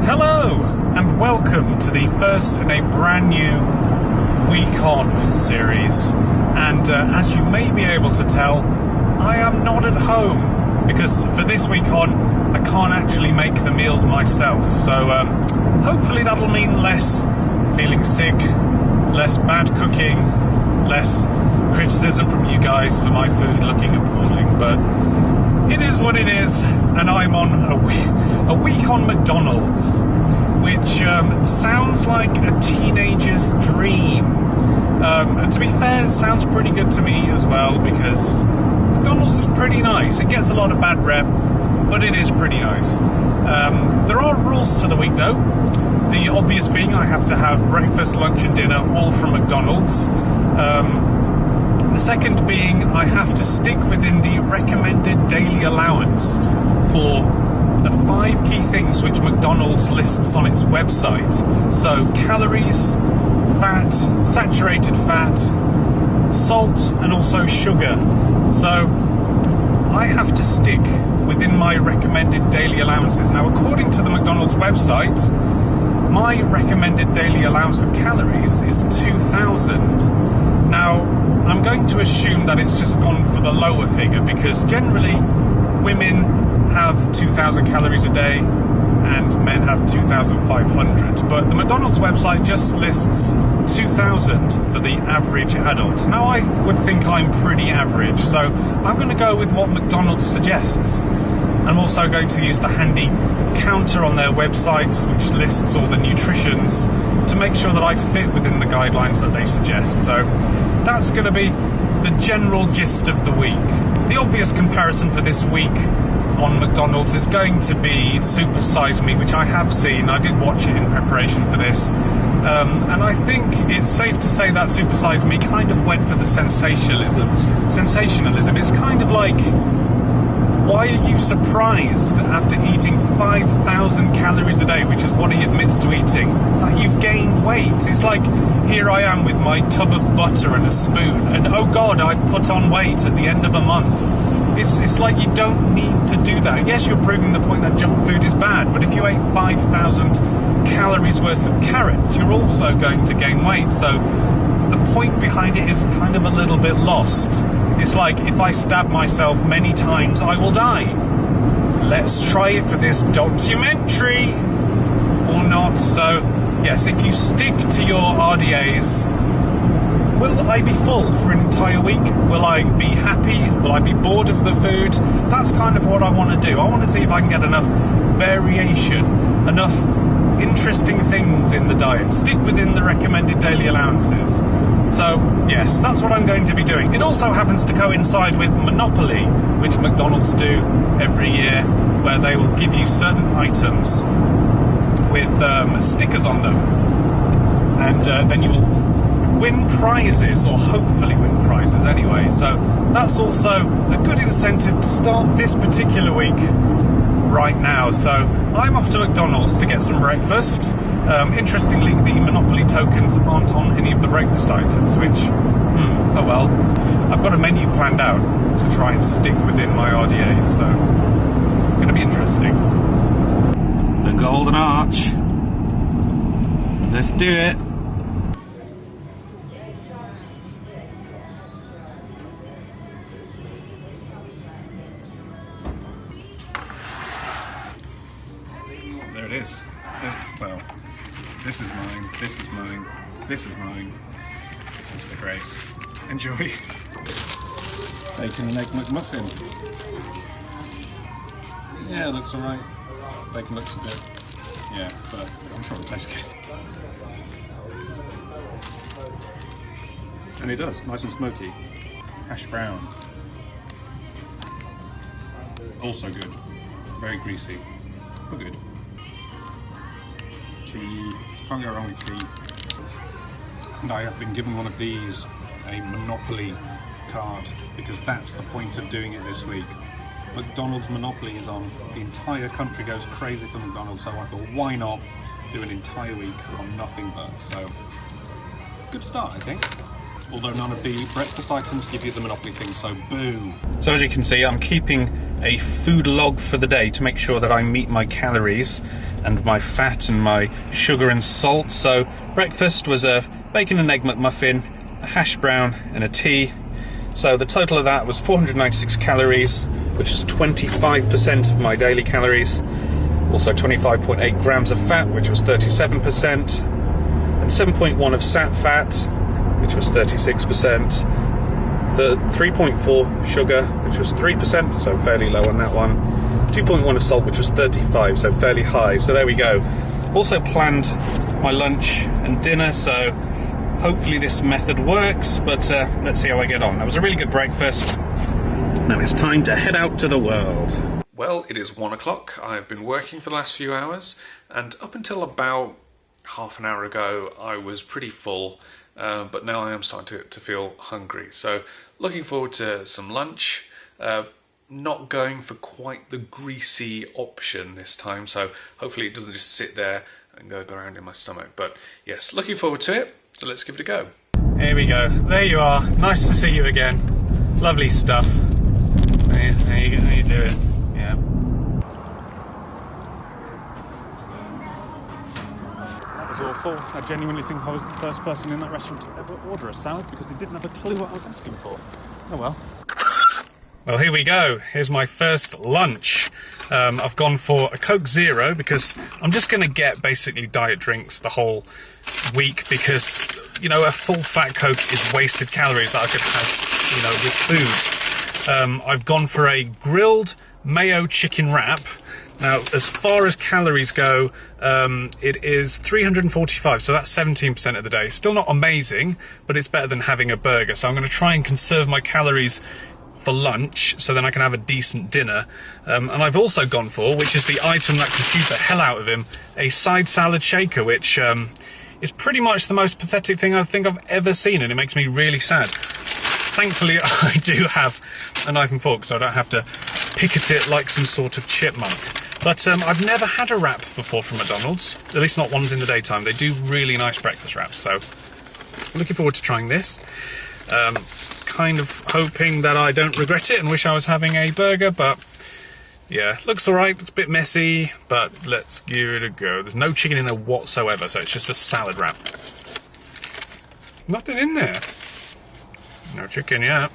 Hello and welcome to the first in a brand new Week On series, and as you may be able to tell, I am not at home because for this Week On I can't actually make the meals myself, so hopefully that'll mean less feeling sick, less bad cooking, less criticism from you guys for my food looking appalling, but it is what it is, and I'm on a week on McDonald's, which sounds like a teenager's dream. And to be fair, it sounds pretty good to me as well, because McDonald's is pretty nice. It gets a lot of bad rep, but it is pretty nice. There are rules to the week though. The obvious being I have to have breakfast, lunch and dinner all from McDonald's. The second being I have to stick within the recommended daily allowance for the 5 key things which McDonald's lists on its website. So calories, fat, saturated fat, salt and also sugar. So I have to stick within my recommended daily allowances. Now, according to the McDonald's website, my recommended daily allowance of calories is 2,000. Now, I'm going to assume that it's just gone for the lower figure, because generally women have 2,000 calories a day and men have 2,500, but the McDonald's website just lists 2,000 for the average adult. Now, I would think I'm pretty average, so I'm going to go with what McDonald's suggests. I'm also going to use the handy counter on their website, which lists all the nutritions, to make sure that I fit within the guidelines that they suggest. So that's going to be the general gist of the week. The obvious comparison for this week on McDonald's is going to be Super Size Me, which I have seen. I did watch it in preparation for this. And I think it's safe to say that Super Size Me kind of went for the sensationalism. It's kind of like, why are you surprised after eating 5,000 calories a day, which is what he admits to eating, that you've gained weight? It's like, here I am with my tub of butter and a spoon, and oh God, I've put on weight at the end of a month. It's like you don't need to do that. Yes, you're proving the point that junk food is bad, but if you ate 5,000 calories worth of carrots, you're also going to gain weight. So the point behind it is kind of a little bit lost. It's like, if I stab myself many times, I will die. So let's try it for this documentary, or not. So, yes, if you stick to your RDAs, will I be full for an entire week? Will I be happy? Will I be bored of the food? That's kind of what I want to do. I want to see if I can get enough variation, enough interesting things in the diet, stick within the recommended daily allowances. So yes, that's what I'm going to be doing. It also happens to coincide with Monopoly, which McDonald's do every year, where they will give you certain items with stickers on them, and then you will win prizes, or hopefully win prizes anyway. So that's also a good incentive to start this particular week right now. So I'm off to McDonald's to get some breakfast. Interestingly, the Monopoly tokens aren't on any of the breakfast items, which, oh well. I've got a menu planned out to try and stick within my RDAs, so it's going to be interesting. The Golden Arch. Let's do it. There it is. Well, this is mine, this is mine, this is mine. This is for Grace. Enjoy. Bacon and egg McMuffin. Yeah, it looks alright. Bacon looks a bit, yeah, but I'm sure it'll taste good. And it does, nice and smoky. Hash brown. Also good. Very greasy, but good. Tea, can't go wrong with tea. And I have been given one of these, a Monopoly card, because that's the point of doing it this week. McDonald's Monopoly is on, the entire country goes crazy for McDonald's, so I thought, why not do an entire week on nothing but? So, good start, I think. although none of the breakfast items give you the Monopoly thing, so boo. So as you can see, I'm keeping a food log for the day to make sure that I meet my calories and my fat and my sugar and salt. So breakfast was a bacon and egg McMuffin, a hash brown and a tea. So the total of that was 496 calories, which is 25% of my daily calories. Also 25.8 grams of fat, which was 37%, and 7.1 of sat fat, which was 36%. The 3.4 sugar, which was 3%, so fairly low on that one. 2.1 of salt, which was 35, so fairly high. So there we go. I've also planned my lunch and dinner, so hopefully this method works, but let's see how I get on. That was a really good breakfast. Now it's time to head out to the world. Well, it is 1 o'clock. I've been working for the last few hours, and up until about half an hour ago, I was pretty full, but now I am starting to feel hungry. So looking forward to some lunch. Not going for quite the greasy option this time, so hopefully it doesn't just sit there and go around in my stomach. But yes, looking forward to it. So let's give it a go. Here we go. There you are. Nice to see you again. Lovely stuff. How you doing? Yeah. That was awful. I genuinely think I was the first person in that restaurant to ever order a salad because he didn't have a clue what I was asking for. Oh well. Well, here we go. Here's my first lunch. I've gone for a Coke Zero because I'm just going to get basically diet drinks the whole week because, you know, a full fat Coke is wasted calories that I could have, you know, with food. I've gone for a grilled mayo chicken wrap. Now, as far as calories go, it is 345, so that's 17% of the day. Still not amazing, but it's better than having a burger. So I'm going to try and conserve my calories for lunch, so then I can have a decent dinner. And I've also gone for, which is the item that confused the hell out of him, a side salad shaker, which is pretty much the most pathetic thing I think I've ever seen, and it makes me really sad. Thankfully, I do have a knife and fork, so I don't have to pick at it like some sort of chipmunk. But I've never had a wrap before from McDonald's, at least not ones in the daytime. They do really nice breakfast wraps, so I'm looking forward to trying this. Kind of hoping that I don't regret it and wish I was having a burger, but yeah, looks alright. It's a bit messy, but let's give it a go. There's no chicken in there whatsoever, so it's just a salad wrap. Nothing in there. No chicken yet.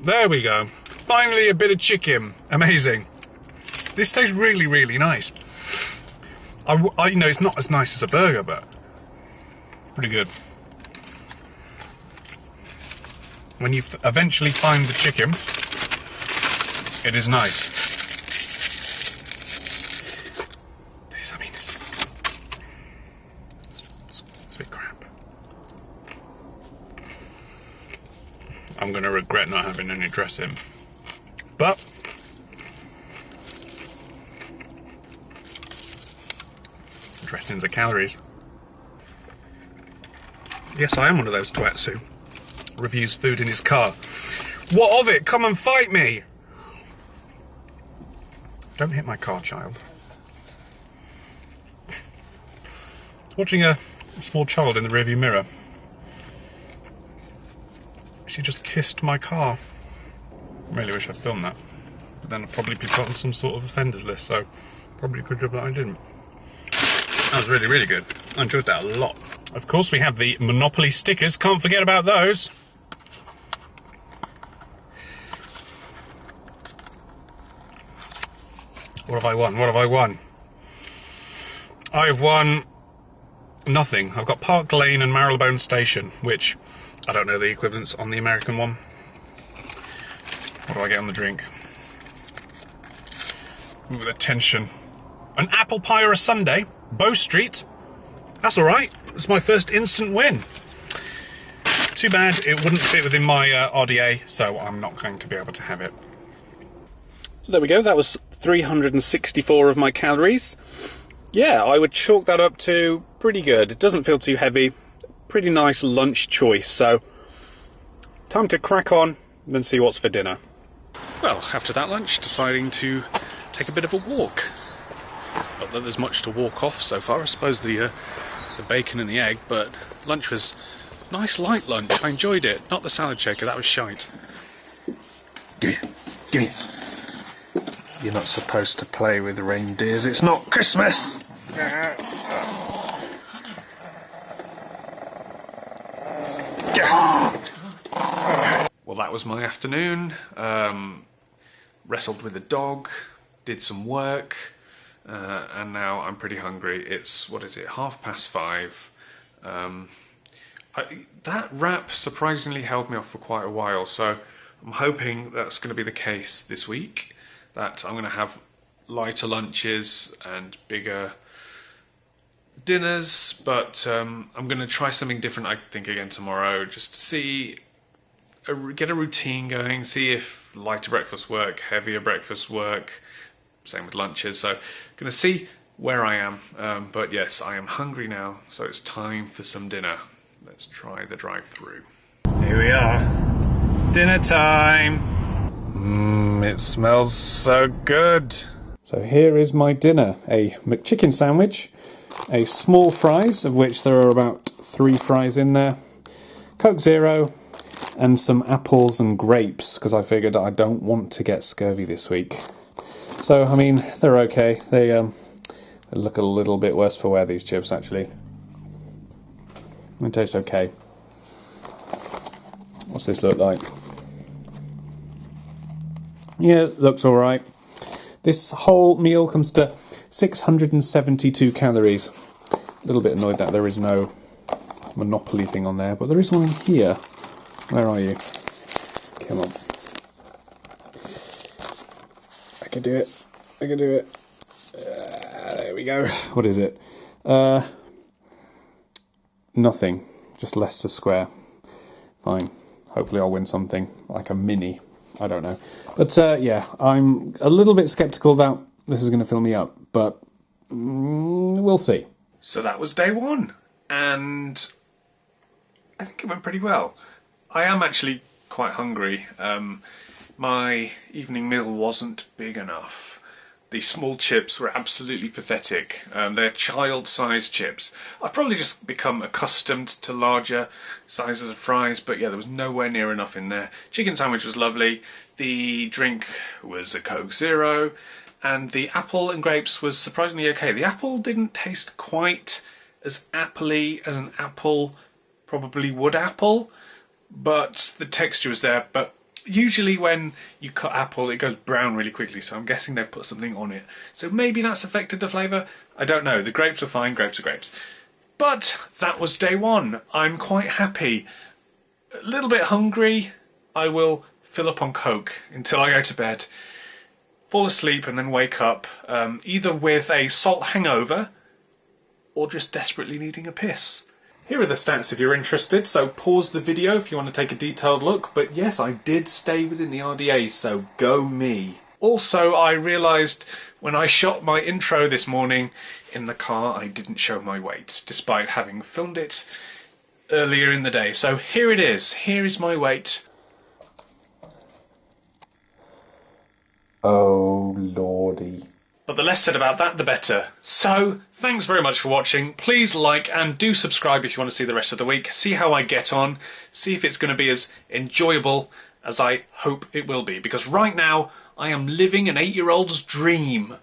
There we go. Finally a bit of chicken. Amazing. This tastes really, really nice. I you know, it's not as nice as a burger, but pretty good. When you eventually find the chicken, it is nice. I mean, it's a bit crap. I'm going to regret not having any dressing, but dressings are calories. Yes, I am one of those twats who reviews food in his car. What of it? Come and fight me! Don't hit my car, child. Watching a small child in the rearview mirror. She just kissed my car. I really wish I'd filmed that. But then I'd probably be put on some sort of offenders list, so probably a good job that I didn't. That was really, really good. I enjoyed that a lot. Of course, we have the Monopoly stickers. Can't forget about those. What have I won? What have I won? I've won nothing. I've got Park Lane and Marylebone Station, which I don't know the equivalents on the American one. What do I get on the drink? Ooh, the tension. An apple pie or a sundae? Bow Street. That's alright. It's my first instant win. Too bad it wouldn't fit within my RDA, so I'm not going to be able to have it. So there we go. That was 364 of my calories. Yeah, I would chalk that up to pretty good. It doesn't feel too heavy. Pretty nice lunch choice. So time to crack on and see what's for dinner. Well, after that lunch, deciding to take a bit of a walk. Not that there's much to walk off so far. I suppose the bacon and the egg, but lunch was nice light lunch. I enjoyed it. Not the salad shaker, that was shite. Give me. You're not supposed to play with reindeers. It's not Christmas. Well, that was my afternoon. Wrestled with the dog, did some work, and now I'm pretty hungry. It's, what is it, 5:30. That wrap surprisingly held me off for quite a while, so I'm hoping that's going to be the case this week, that I'm going to have lighter lunches and bigger dinners, but I'm going to try something different, I think, again tomorrow, just to see, get a routine going, see if lighter breakfast work, heavier breakfast work, same with lunches, so going to see where I am, but yes, I am hungry now, so it's time for some dinner. Let's try the drive-through. Here we are. Dinner time. It smells so good. So here is my dinner. A McChicken sandwich, a small fries, of which there are about 3 fries in there, Coke Zero, and some apples and grapes, because I figured I don't want to get scurvy this week. So, I mean, they're okay. They look a little bit worse for wear, these chips, actually. They taste okay. What's this look like? Yeah, it looks alright. This whole meal comes to 672 calories. A little bit annoyed that there is no Monopoly thing on there, but there is one here. Where are you? Come on. I can do it. I can do it. There we go. What is it? Nothing. Just Leicester Square. Fine. Hopefully I'll win something. Like a mini. I don't know. But yeah, I'm a little bit sceptical that this is going to fill me up. But we'll see. So that was day one. And I think it went pretty well. I am actually quite hungry. My evening meal wasn't big enough. The small chips were absolutely pathetic. They're child-sized chips. I've probably just become accustomed to larger sizes of fries, but yeah, there was nowhere near enough in there. Chicken sandwich was lovely. The drink was a Coke Zero, and the apple and grapes was surprisingly okay. The apple didn't taste quite as appley as an apple probably would apple, but the texture was there. But usually when you cut apple, it goes brown really quickly, so I'm guessing they've put something on it. So maybe that's affected the flavour? I don't know. The grapes were fine, grapes are grapes. But that was day one. I'm quite happy. A little bit hungry. I will fill up on Coke until I go to bed, fall asleep and then wake up, either with a salt hangover or just desperately needing a piss. Here are the stats if you're interested, so pause the video if you want to take a detailed look, but yes, I did stay within the RDA, so go me. Also, I realised when I shot my intro this morning in the car, I didn't show my weight, despite having filmed it earlier in the day. So here it is. Here is my weight. Oh, lordy. But the less said about that, the better. So, thanks very much for watching. Please like and do subscribe if you want to see the rest of the week. See how I get on. See if it's going to be as enjoyable as I hope it will be. Because right now, I am living an 8-year-old's dream.